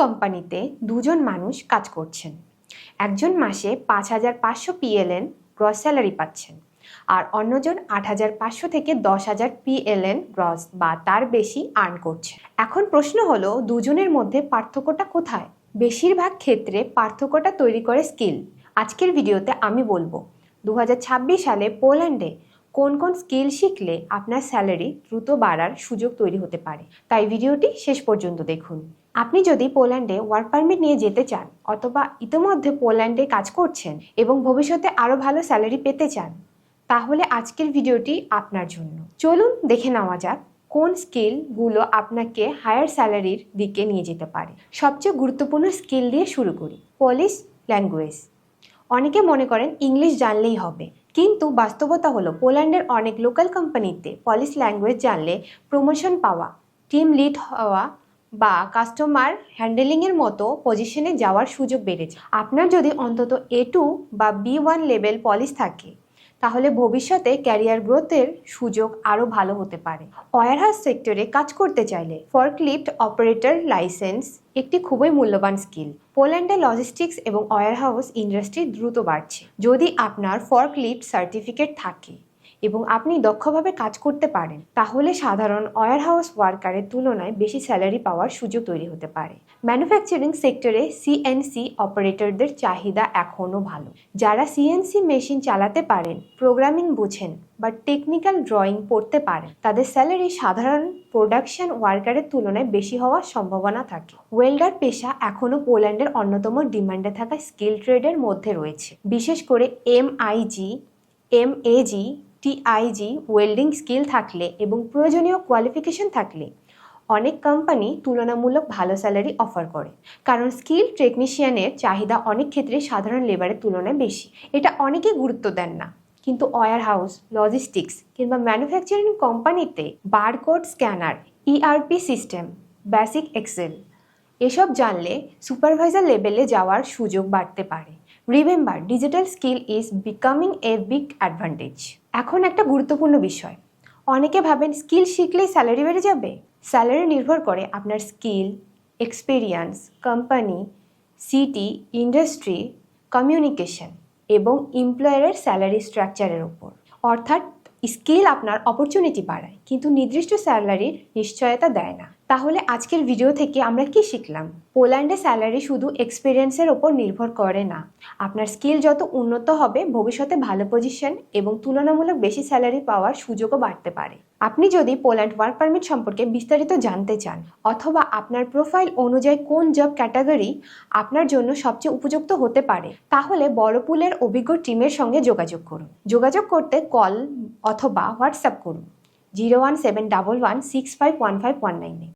কোম্পানিতে দুজন মানুষ কাজ করছেন। একজন মাসে 5,500 PLN গ্রস স্যালারি পাচ্ছেন, আর অন্যজন 8,500 থেকে 10,000 PLN গ্রস বা তার বেশি আর্ন করছে। এখন প্রশ্ন হলো, দুজনের মধ্যে পার্থক্যটা কোথায়? বেশিরভাগ ক্ষেত্রে পার্থক্যটা তৈরি করে স্কিল। আজকের ভিডিওতে আমি বলবো 2026 সালে পোল্যান্ডে কোন কোন স্কিল শিখলে আপনার স্যালারি দ্রুত বাড়ার সুযোগ তৈরি হতে পারে। তাই ভিডিওটি শেষ পর্যন্ত দেখুন। আপনি যদি পোল্যান্ডে ওয়ার্ক পারমিট নিয়ে যেতে চান অথবা ইতিমধ্যে পোল্যান্ডে কাজ করছেন এবং ভবিষ্যতে আরও ভালো স্যালারি পেতে চান, তাহলে আজকের ভিডিওটি আপনার জন্য। চলুন দেখে নেওয়া যাক কোন স্কিলগুলো আপনাকে হায়ার স্যালারির দিকে নিয়ে যেতে পারে। সবচেয়ে গুরুত্বপূর্ণ স্কিল দিয়ে শুরু করি। Polish language. অনেকে মনে করেন ইংলিশ জানলেই হবে, কিন্তু বাস্তবতা হলো পোল্যান্ডের অনেক লোকাল কোম্পানিতে পলিশ ল্যাঙ্গুয়েজ জানলে প্রমোশন পাওয়া, টিম লিড হওয়া বা কাস্টমার হ্যান্ডেলিংয়ের মতো পজিশনে যাওয়ার সুযোগ বেড়ে যায়। আপনার যদি অন্তত A2 বা B1 লেভেল পলিশ থাকে, তাহলে ভবিষ্যতে ক্যারিয়ার গ্রোথের সুযোগ আরও ভালো হতে পারে। ওয়্যারহাউস সেক্টরে কাজ করতে চাইলে ফর্কলিফট অপারেটর লাইসেন্স একটি খুবই মূল্যবান স্কিল। পোল্যান্ডে লজিস্টিক্স এবং ওয়্যারহাউস ইন্ডাস্ট্রি দ্রুত বাড়ছে। যদি আপনার ফর্কলিফট সার্টিফিকেট থাকে এবং আপনি দক্ষভাবে কাজ করতে পারেন, তাহলে সাধারণ ওয়্যারহাউস ওয়ার্কারের তুলনায় বেশি স্যালারি পাওয়ার সুযোগ তৈরি হতে পারে। ম্যানুফ্যাকচারিং সেক্টরে CNC অপারেটরদের চাহিদা এখনও ভালো। যারা CNC মেশিন চালাতে পারেন, প্রোগ্রামিং বুঝেন বা টেকনিক্যাল ড্রয়িং পড়তে পারেন, তাদের স্যালারি সাধারণ প্রোডাকশন ওয়ার্কারের তুলনায় বেশি হওয়ার সম্ভাবনা থাকে। ওয়েল্ডার পেশা এখনও পোল্যান্ডের অন্যতম ডিমান্ডে থাকা স্কিল ট্রেডের মধ্যে রয়েছে, বিশেষ করে MIG, MAG, TIG welding skill থাকলে এবং প্রয়োজনীয় কোয়ালিফিকেশন থাকলে অনেক কোম্পানি তুলনামূলক ভালো স্যালারি অফার করে, কারণ স্কিল টেকনিশিয়ানের চাহিদা অনেক ক্ষেত্রে সাধারণ লেবারের তুলনায় বেশি। এটা অনেকে গুরুত্ব দেন না, কিন্তু ওয়্যারহাউস, লজিস্টিক্স কিংবা ম্যানুফ্যাকচারিং কোম্পানিতে barcode scanner, ERP system, basic Excel এসব জানলে সুপারভাইজার লেভেলে যাওয়ার সুযোগ বাড়তে পারে। Remember, digital skill is becoming a big advantage. এখন একটা গুরুত্বপূর্ণ বিষয়, অনেকে ভাবেন স্কিল শিখলেই স্যালারি বেড়ে যাবে। স্যালারি নির্ভর করে আপনার skill, experience, company, city, industry, communication এবং এমপ্লয়ারের স্যালারি স্ট্রাকচারের উপর। অর্থাৎ স্কিল আপনার অপরচুনিটি বাড়ায়, কিন্তু নির্দিষ্ট স্যালারির নিশ্চয়তা দেয় না। তাহলে আজকের ভিডিও থেকে আমরা কি শিখলাম? পোল্যান্ডে স্যালারি শুধু এক্সপিরিয়েন্সের ওপর নির্ভর করে না। আপনার স্কিল যত উন্নত হবে, ভবিষ্যতে ভালো পজিশন এবং তুলনামূলক বেশি স্যালারি পাওয়ার সুযোগও বাড়তে পারে। আপনি যদি পোল্যান্ড ওয়ার্ক পারমিট সম্পর্কে বিস্তারিত জানতে চান অথবা আপনার প্রোফাইল অনুযায়ী কোন জব ক্যাটাগরি আপনার জন্য সবচেয়ে উপযুক্ত হতে পারে, তাহলে বড় পুলের অভিজ্ঞ টিমের সঙ্গে যোগাযোগ করুন। যোগাযোগ করতে কল অথবা হোয়াটসঅ্যাপ করুন 01711651519।